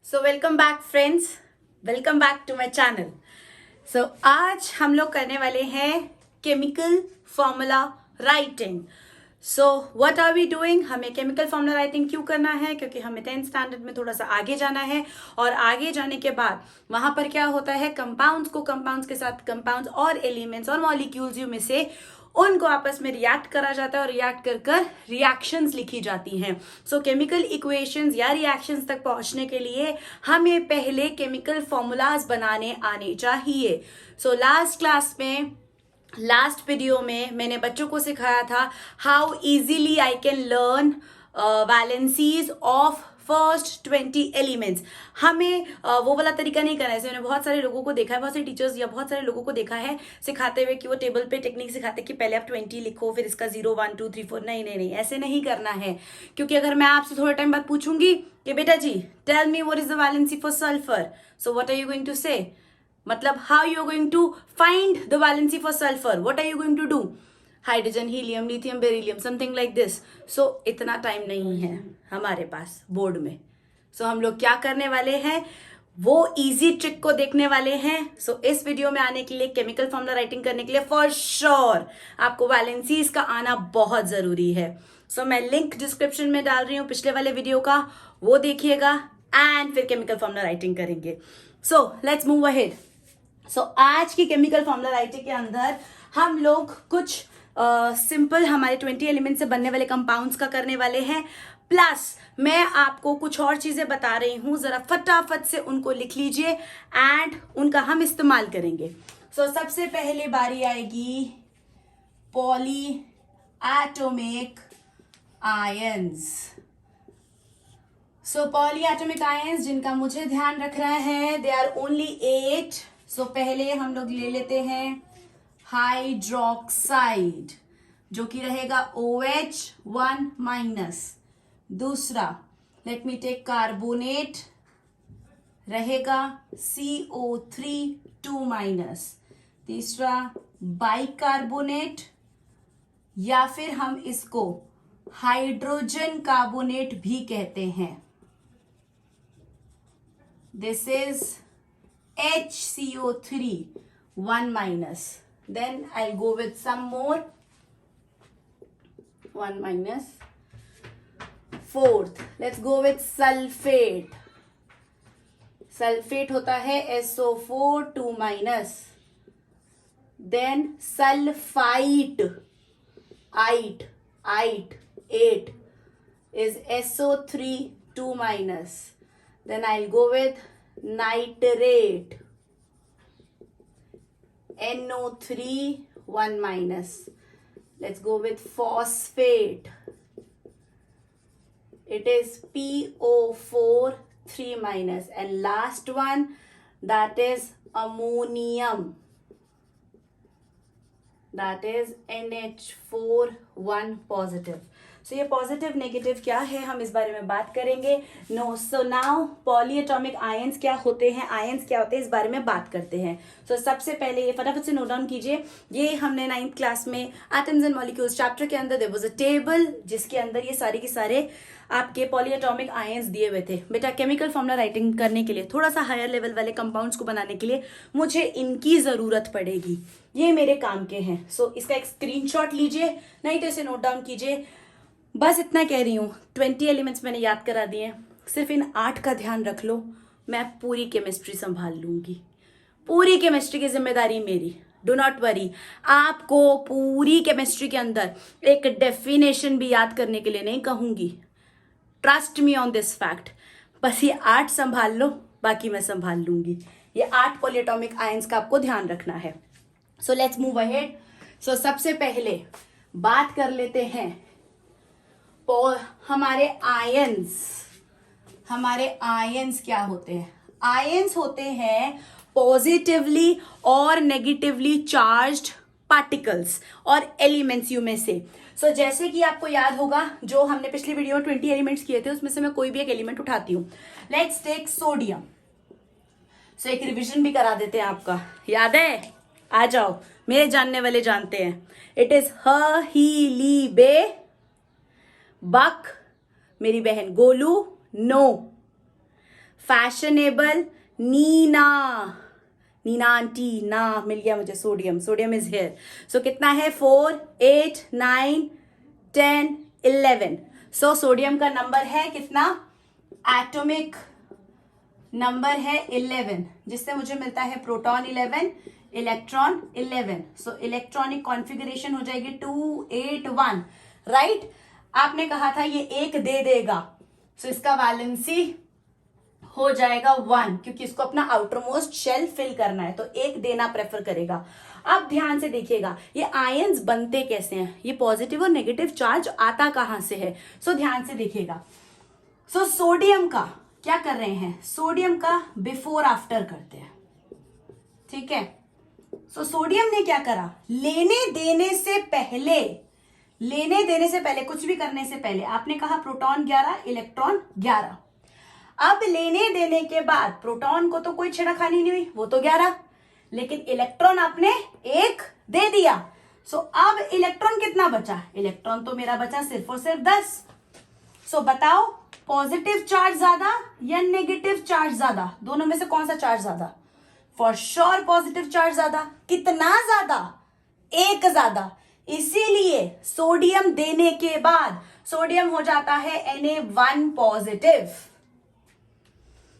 So welcome back friends, welcome back to my channel. So आज हम लोग करने वाले हैं chemical formula writing. So what are we doing? हमें केमिकल फॉर्मूला राइटिंग क्यों करना है? क्योंकि हमें 10th स्टैंडर्ड में थोड़ा सा आगे जाना है और आगे जाने के बाद वहां पर क्या होता है, कंपाउंड्स को कंपाउंड्स के साथ कंपाउंड्स और एलिमेंट्स और मॉलिक्यूल्स में से उनको आपस में रिएक्ट करा जाता है और रिएक्ट कर कर रिएक्शंस लिखी जाती हैं। सो केमिकल इक्वेशंस या रिएक्शंस तक पहुंचने के लिए हमें पहले केमिकल फॉर्मूलाज बनाने आने चाहिए। सो लास्ट क्लास में, लास्ट वीडियो में मैंने बच्चों को सिखाया था how easily I can learn valencies of first 20 elements. हमें वो वाला तरीका नहीं करना है। मैंने बहुत सारे लोगों को देखा है, बहुत सारे टीचर्स या बहुत सारे लोगों को देखा है सिखाते हुए कि वो टेबल पे टेक्निक सिखाते कि पहले आप 20 लिखो, फिर इसका 0 1 2 3 4। नहीं नहीं नहीं, ऐसे नहीं करना है। क्योंकि अगर मैं आपसे थोड़े टाइम बाद पूछूंगी कि बेटा जी tell me what is the valency for sulphur, so what are you going to say? मतलब how you are going to find the valency for sulphur? What are you going to do? Hydrogen, helium, lithium, beryllium, something like this. So इतना time नहीं है हमारे पास board में। सो हम लोग क्या करने वाले हैं, वो इजी ट्रिक को देखने वाले हैं। सो इस वीडियो में आने के लिए, केमिकल फॉर्मूला राइटिंग करने के लिए फॉर श्योर आपको वैलेंसीज का आना बहुत जरूरी है। सो मैं लिंक डिस्क्रिप्शन में डाल रही हूँ पिछले वाले वीडियो का, वो देखिएगा एंड फिर केमिकल फॉर्मूला राइटिंग करेंगे। So let's move ahead. So आज की केमिकल फॉर्मूला राइटिंग के अंदर हम लोग कुछ सिंपल हमारे 20 एलिमेंट से बनने वाले कंपाउंड्स का करने वाले हैं, प्लस मैं आपको कुछ और चीजें बता रही हूं, जरा फटाफट से उनको लिख लीजिए एंड उनका हम इस्तेमाल करेंगे। सो सबसे पहले बारी आएगी पॉली एटॉमिक आयंस। सो पॉली एटॉमिक आयंस जिनका मुझे ध्यान रखना है, दे आर ओनली 8। सो पहले हम लोग ले लेते हैं हाइड्रोक्साइड, जो कि रहेगा OH1 माइनस। दूसरा लेट मी टेक कार्बोनेट, रहेगा CO3 2 माइनस। तीसरा बाइकार्बोनेट, या फिर हम इसको हाइड्रोजन कार्बोनेट भी कहते हैं। This is HCO3 1 minus. Then I'll go with some more 1 minus. Fourth, let's go with sulfate. Sulfate होता है SO4 2 minus. Then sulfite, ite 8 is SO3 2 minus. Then I'll go with nitrate, NO3 1 minus. Let's go with phosphate. It is PO4 3 minus. And last one, that is ammonium. That is NH4 1 positive. सो ये positive negative क्या है हम इस बारे में बात करेंगे। So now polyatomic ions क्या होते हैं, आयंस क्या होते हैं, इस बारे में बात करते हैं। सो सबसे पहले ये फटाफट से नोट डाउन कीजिए। ये हमने 9th क्लास में एटम्स एंड मॉलिक्यूल्स चैप्टर के अंदर देयर वाज अ टेबल जिसके अंदर ये सारे के सारे आपके पॉलीएटॉमिक आयंस दिए हुए थे। बेटा केमिकल फॉर्मूला राइटिंग करने के लिए, थोड़ा सा हायर लेवल वाले कंपाउंड्स को बनाने के लिए मुझे इनकी जरूरत पड़ेगी, ये मेरे काम के हैं। सो इसका एक स्क्रीनशॉट लीजिए, नहीं तो इसे नोट डाउन कीजिए। बस इतना कह रही हूँ, 20 एलिमेंट्स मैंने याद करा दिए, सिर्फ इन 8 का ध्यान रख लो, मैं पूरी केमिस्ट्री संभाल लूंगी। पूरी केमिस्ट्री की जिम्मेदारी मेरी, डू नॉट वरी। आपको पूरी केमिस्ट्री के अंदर एक डेफिनेशन भी याद करने के लिए नहीं कहूंगी, trust me on this fact. बस ये 8 संभाल लो, बाकी मैं संभाल लूंगी। ये 8 पॉलीएटॉमिक आयंस का आपको ध्यान रखना है। So let's move ahead. So सबसे पहले बात कर लेते हैं हमारे आयंस क्या होते हैं। आयंस होते हैं पॉजिटिवली और नेगेटिवली चार्ज्ड पार्टिकल्स और एलिमेंट्स यू में से। सो जैसे कि आपको याद होगा, जो हमने पिछली वीडियो में 20 एलिमेंट्स किए थे उसमें से मैं कोई भी एक एलिमेंट उठाती हूँ। Let's take sodium. सो एक रिवीजन भी करा देते हैं, आपका याद है? आ जाओ, मेरे जानने वाले जानते हैं। इट इज ह, ही, ली, बे, बक, मेरी बहन Golu, no. Fashionable, Neena, Neena aunty, ना मिल गया मुझे, sodium, sodium is here. So कितना है? 4, 8, 9, 10, 11. सो सोडियम का नंबर है कितना? एटॉमिक नंबर है 11, जिससे मुझे मिलता है proton 11, electron 11. So electronic configuration हो जाएगी 2, 8, 1. राइट? आपने कहा था ये एक दे देगा, सो इसका वैलेंसी हो जाएगा 1, क्योंकि इसको अपना आउटर मोस्ट शेल फिल करना है, तो एक देना प्रेफर करेगा. अब ध्यान से देखिएगा ये आयंस बनते कैसे हैं, ये पॉजिटिव और नेगेटिव चार्ज आता कहां से है. सो ध्यान से देखिएगा. सो सोडियम का क्या कर रहे हैं? सोडियम का बिफोर आफ्टर करते हैं. ठीक है. सो सोडियम ने क्या करा? लेने देने से पहले कुछ भी करने से पहले आपने कहा प्रोटॉन 11, इलेक्ट्रॉन 11. अब लेने देने के बाद प्रोटॉन को तो कोई छेड़खानी नहीं हुई, वो तो 11, लेकिन इलेक्ट्रॉन आपने एक दे दिया. सो अब इलेक्ट्रॉन कितना बचा? इलेक्ट्रॉन तो मेरा बचा सिर्फ और सिर्फ 10. सो बताओ पॉजिटिव चार्ज ज्यादा या नेगेटिव चार्ज ज्यादा? दोनों में से कौन सा चार्ज ज्यादा? फॉर श्योर पॉजिटिव चार्ज ज्यादा. कितना ज्यादा? एक ज्यादा. इसीलिए सोडियम देने के बाद सोडियम हो जाता है Na1 पॉजिटिव.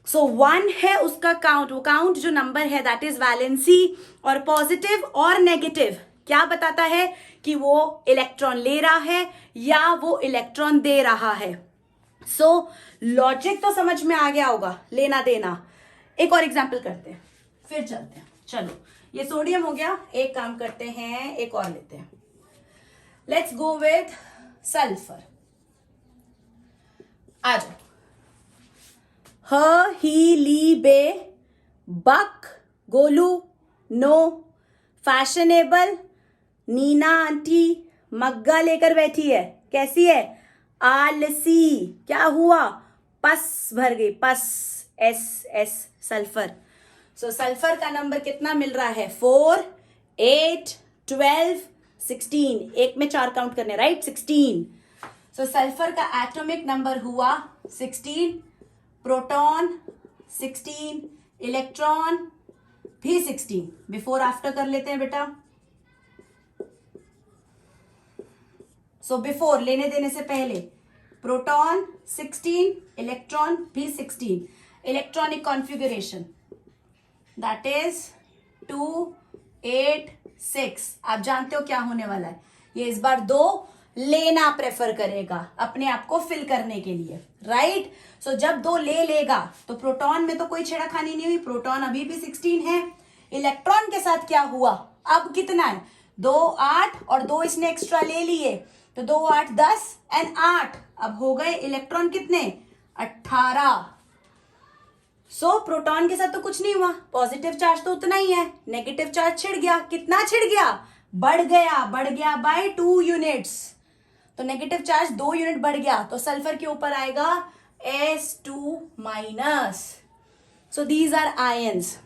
सो 1 है उसका काउंट, वो काउंट जो नंबर है दैट इज वैलेंसी. और पॉजिटिव और नेगेटिव क्या बताता है? कि वो इलेक्ट्रॉन ले रहा है या वो इलेक्ट्रॉन दे रहा है. सो लॉजिक तो समझ में आ गया होगा, लेना देना. एक और एग्जाम्पल करते हैं फिर चलते हैं. चलो ये सोडियम हो गया, एक काम करते हैं, एक और लेते हैं. Let's go with sulphur. आ जाओ. ह, ही, ली, बे, बक, गोलू, नो, फैशनेबल, नीना आंटी मग्गा लेकर बैठी है. कैसी है? आलसी. क्या हुआ? पस भर गई, पस, एस, सल्फर. सो सल्फर का नंबर कितना मिल रहा है? 4, 8, 12, 16. एक में 4 काउंट करने, राइट? 16. सो सल्फर का एटॉमिक नंबर हुआ 16, प्रोटॉन 16, इलेक्ट्रॉन भी 16. बिफोर आफ्टर कर लेते हैं बेटा. सो बिफोर लेने देने से पहले प्रोटॉन 16, इलेक्ट्रॉन भी 16. Electronic configuration that is 2, 8, 6. आप जानते हो क्या होने वाला है? ये इस बार 2 लेना प्रेफर करेगा अपने आप को फिल करने के लिए, राइट? सो जब 2 ले लेगा तो प्रोटॉन में तो कोई छेड़खानी नहीं हुई, प्रोटॉन अभी भी 16 है. इलेक्ट्रॉन के साथ क्या हुआ? अब कितना है? 2, 8 और 2 इसने एक्स्ट्रा ले लिए, तो 2, 8, 10 एंड 8. अब हो गए इलेक्ट्रॉन कितने? 18. सो प्रोटॉन के साथ तो कुछ नहीं हुआ, पॉजिटिव चार्ज तो उतना ही है, नेगेटिव चार्ज छिड़ गया. कितना छिड़ गया? बढ़ गया बाय 2 यूनिट्स. तो नेगेटिव चार्ज 2 यूनिट बढ़ गया, तो सल्फर के ऊपर आएगा S2 minus. So these are ions.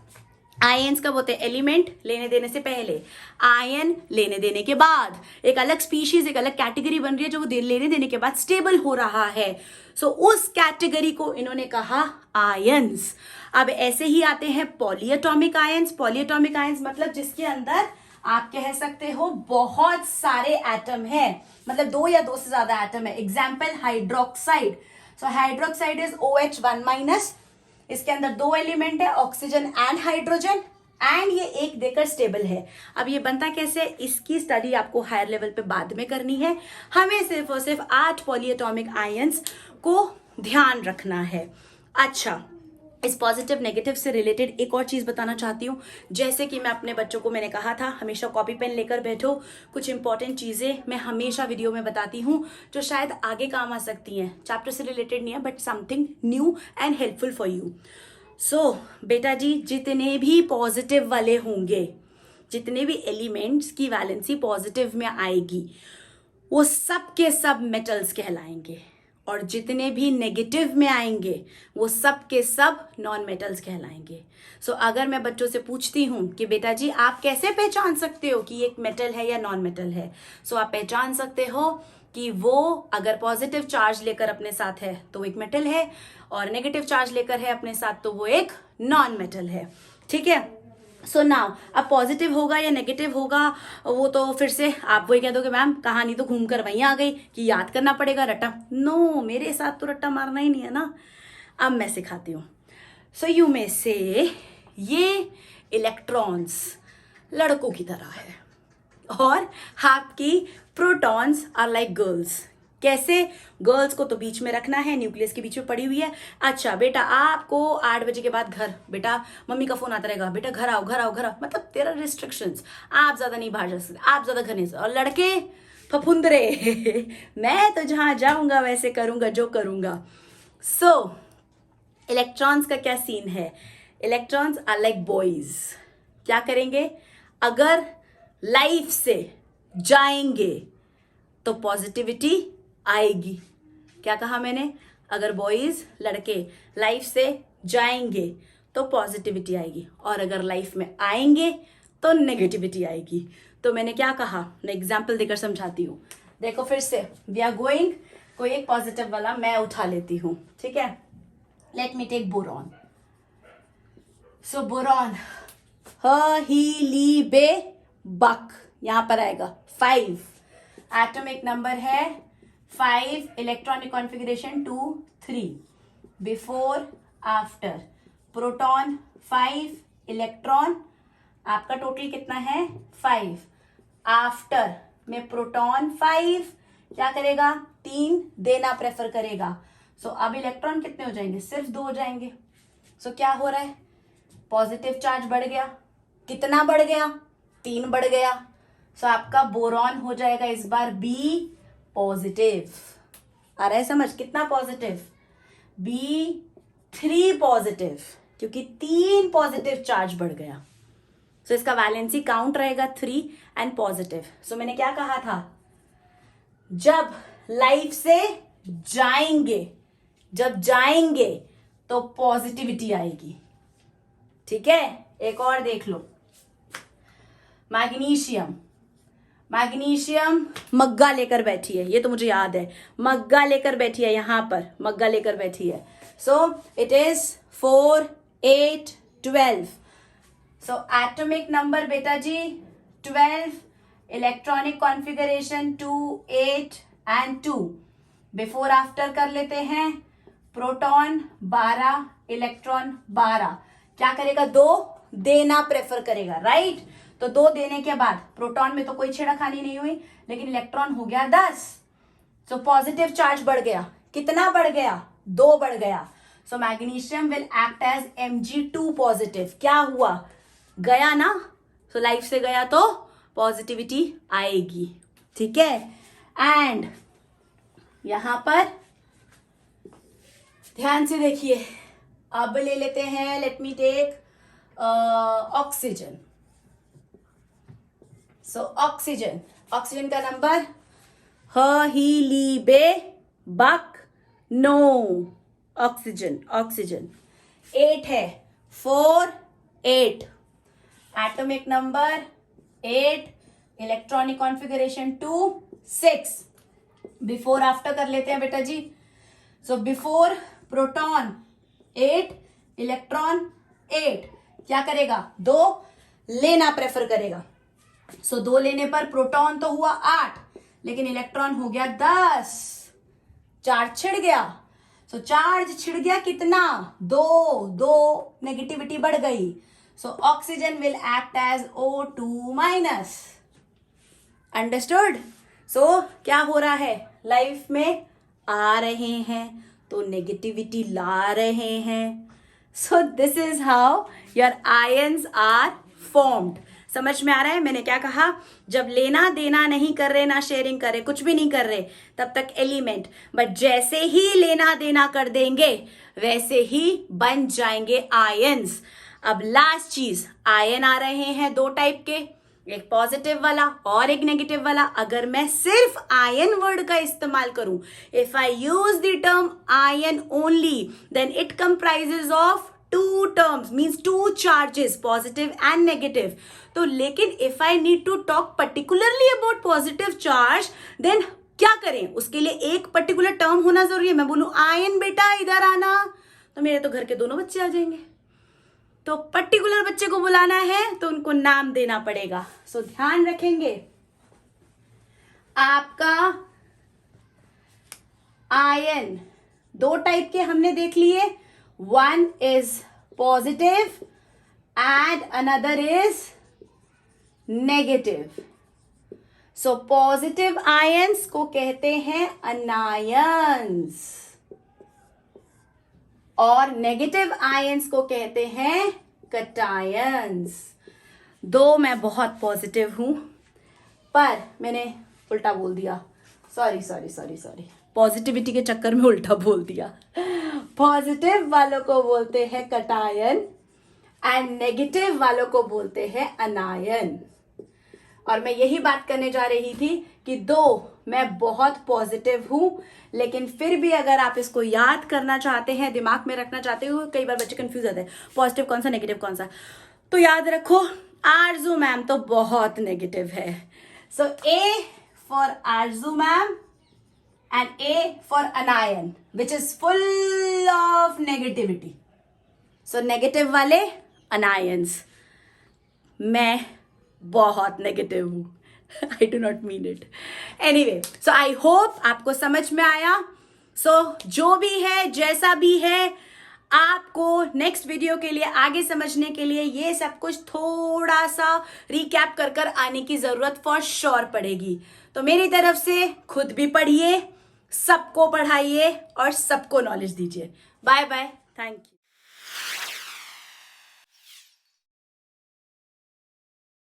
Ions कब होते हैं? एलिमेंट लेने देने से पहले, आयन लेने देने के बाद. एक अलग स्पीशीज, एक अलग कैटेगरी बन रही है जो वो लेने देने के बाद स्टेबल हो रहा है. सो उस कैटेगरी को इन्होंने कहा आयंस. अब ऐसे ही आते हैं पॉलीएटॉमिक आयंस. पॉलीएटॉमिक आयंस मतलब जिसके अंदर आप कह सकते हो बहुत सारे एटम हैं, मतलब 2 या 2 से ज्यादा एटम है. Example hydroxide. So hydroxide is OH1 minus. इसके अंदर 2 एलिमेंट है, ऑक्सीजन एंड हाइड्रोजन, एंड ये एक देकर स्टेबल है. अब ये बनता कैसे? इसकी स्टडी आपको हायर लेवल पे बाद में करनी है. हमें सिर्फ और सिर्फ 8 पॉलीएटॉमिक आयंस को ध्यान रखना है. अच्छा, इस पॉजिटिव नेगेटिव से रिलेटेड एक और चीज बताना चाहती हूँ. जैसे कि मैं अपने बच्चों को मैंने कहा था हमेशा कॉपी पेन लेकर बैठो. कुछ इंपॉर्टेंट चीजें मैं हमेशा वीडियो में बताती हूँ जो शायद आगे काम आ सकती हैं. चैप्टर से रिलेटेड नहीं है but something new and helpful for you. So बेटा जी, जितने भी पॉजिटिव वाले होंगे, जितने भी एलिमेंट्स की वैलेंसी पॉजिटिव में आएगी, वो सब के सब मेटल्स कहलाएंगे, और जितने भी नेगेटिव में आएंगे वो सब के सब नॉन मेटल्स कहलाएंगे. सो अगर मैं बच्चों से पूछती हूँ कि बेटा जी आप कैसे पहचान सकते हो कि एक मेटल है या नॉन मेटल है, सो आप पहचान सकते हो कि वो अगर पॉजिटिव चार्ज लेकर अपने साथ है तो वो एक मेटल है, और नेगेटिव चार्ज लेकर है अपने साथ तो वो एक नॉन मेटल है। ठीक है, सो नाउ अब पॉजिटिव होगा या नेगेटिव होगा वो तो फिर से आप वही कह दोगे मैम कहानी तो घूम कर वहीं आ गई कि याद करना पड़ेगा रट्टा। नो, मेरे साथ तो रट्टा मारना ही नहीं है ना, अब मैं सिखाती हूँ। सो यू में से ये इलेक्ट्रॉन्स लड़कों की तरह है और आपकी प्रोटॉन्स आर लाइक गर्ल्स। कैसे? गर्ल्स को तो बीच में रखना है, न्यूक्लियस के बीच में पड़ी हुई है। अच्छा बेटा, आपको 8 बजे के बाद घर, बेटा मम्मी का फोन आता रहेगा, बेटा घर आओ घर आओ घर आओ, मतलब तेरा रिस्ट्रिक्शंस, आप ज्यादा नहीं बाहर जा सकते, आप ज्यादा घर नहीं जा सकते। और लड़के फफुंदरे मैं तो जहां जाऊंगा वैसे करूंगा जो करूंगा। सो इलेक्ट्रॉन्स का क्या सीन है? Electrons are like boys. क्या करेंगे? अगर लाइफ से जाएंगे तो पॉजिटिविटी आएगी। क्या कहा मैंने? अगर बॉयज लड़के लाइफ से जाएंगे तो पॉजिटिविटी आएगी, और अगर लाइफ में आएंगे तो नेगेटिविटी आएगी। तो मैंने क्या कहा, मैं एग्जाम्पल देकर समझाती हूँ। देखो फिर से, वी आर गोइंग, कोई एक पॉजिटिव वाला मैं उठा लेती हूँ। ठीक है, लेट मी टेक बोरॉन। सो बोरॉन, ह ही ली बे बक, यहां पर आएगा 5, एटॉमिक नंबर है 5, electronic configuration 2 3, before after proton 5, electron आपका टोटल कितना है 5, आफ्टर में प्रोटॉन 5 क्या करेगा 3 देना प्रेफर करेगा। सो अब इलेक्ट्रॉन कितने हो जाएंगे? सिर्फ 2 हो जाएंगे। सो क्या हो रहा है? पॉजिटिव चार्ज बढ़ गया। कितना बढ़ गया? 3 बढ़ गया। सो आपका बोरॉन हो जाएगा इस बार बी पॉजिटिव। आ रहा है समझ? कितना पॉजिटिव? B3 पॉजिटिव, क्योंकि 3 पॉजिटिव चार्ज बढ़ गया। सो इसका वैलेंसी काउंट रहेगा 3 एंड पॉजिटिव। सो मैंने क्या कहा था? जब लाइफ से जाएंगे, जब जाएंगे तो पॉजिटिविटी आएगी। ठीक है, एक और देख लो, मैग्नीशियम। मैग्नीशियम मग्गा लेकर बैठी है, ये तो मुझे याद है, मग्गा लेकर बैठी है, यहां पर मग्गा लेकर बैठी है। So it is 4 8 12। So atomic number बेटा जी 12, electronic configuration 2 8 and 2। Before after कर लेते हैं, प्रोटॉन 12, इलेक्ट्रॉन 12। क्या करेगा? 2 देना प्रेफर करेगा, राइट? तो 2 देने के बाद प्रोटॉन में तो कोई छेड़खानी नहीं हुई, लेकिन इलेक्ट्रॉन हो गया 10। सो पॉजिटिव चार्ज बढ़ गया। कितना बढ़ गया? 2 बढ़ गया। So magnesium will act as Mg2 positive. क्या हुआ? गया ना? सो लाइफ से गया तो पॉजिटिविटी आएगी। ठीक है, एंड यहां पर ध्यान से देखिए, अब ले लेते हैं, let me take oxygen. So oxygen, oxygen का नंबर ह ही ली बे बक नो, ऑक्सीजन ऑक्सीजन 8 है, 4 8, atomic number 8, electronic configuration 2 6। Before after कर लेते हैं बेटा जी। सो बिफोर प्रोटॉन 8, इलेक्ट्रॉन 8, क्या करेगा? 2 लेना प्रेफर करेगा। सो 2 लेने पर प्रोटॉन तो हुआ 8, लेकिन इलेक्ट्रॉन हो गया 10, चार्ज छिड़ गया। सो चार्ज छिड़ गया कितना? 2 नेगेटिविटी बढ़ गई। So oxygen will act as O2 minus. Understood? So क्या हो रहा है? लाइफ में आ रहे हैं तो नेगेटिविटी ला रहे हैं। So this is how your ions are formed. समझ में आ रहा है मैंने क्या कहा? जब लेना देना नहीं कर रहे, ना शेयरिंग कर रहे, कुछ भी नहीं कर रहे, तब तक एलिमेंट, बट जैसे ही लेना देना कर देंगे वैसे ही बन जाएंगे आयंस। अब लास्ट चीज, आयन आ रहे हैं 2 टाइप के, एक पॉजिटिव वाला और एक नेगेटिव वाला। अगर मैं सिर्फ आयन वर्ड का इस्तेमाल करूं, if I use the term ion only, then it comprises of 2 terms, means 2 charges, positive and negative. तो लेकिन if I need to talk particularly about positive charge, then क्या करें, उसके लिए एक पर्टिकुलर टर्म होना जरूरी है। मैं बोलूं आयन बेटा इधर आना, तो मेरे तो घर के दोनों बच्चे आ जाएंगे। तो पर्टिकुलर बच्चे को बुलाना है तो उनको नाम देना पड़ेगा। सो ध्यान रखेंगे, आपका आयन दो टाइप के हमने देख लिए, one is positive and another is negative. So positive ions को कहते हैं अनायंस और नेगेटिव आयंस को कहते हैं कटायंस। दो मैं बहुत पॉजिटिव हूं, पर मैंने उल्टा बोल दिया, सॉरी, पॉजिटिविटी के चक्कर में उल्टा बोल दिया। पॉजिटिव वालों को बोलते हैं कटायन एंड नेगेटिव वालों को बोलते हैं अनायन। और मैं यही बात करने जा रही थी कि दो मैं बहुत पॉजिटिव हूं, लेकिन फिर भी अगर आप इसको याद करना चाहते हैं, दिमाग में रखना चाहते हो, कई बार बच्चे कंफ्यूज होते हैं पॉजिटिव कौन सा नेगेटिव कौन सा, तो याद रखो आरजू मैम तो बहुत नेगेटिव है। सो A for Aarzoo ma'am and A for अनायन which is full of negativity. So negative वाले अनायंस, मैं बहुत नेगेटिव हूं। I do not mean it. Anyway, so I hope आपको समझ में आया। सो जो भी है, जैसा भी है, आपको नेक्स्ट वीडियो के लिए, आगे समझने के लिए ये सब कुछ थोड़ा सा रिकैप कर कर आने की जरूरत फॉर श्योर पड़ेगी। तो मेरी तरफ से खुद भी पढ़िए, सबको पढ़ाइए और सबको नॉलेज दीजिए। Bye bye, thank you.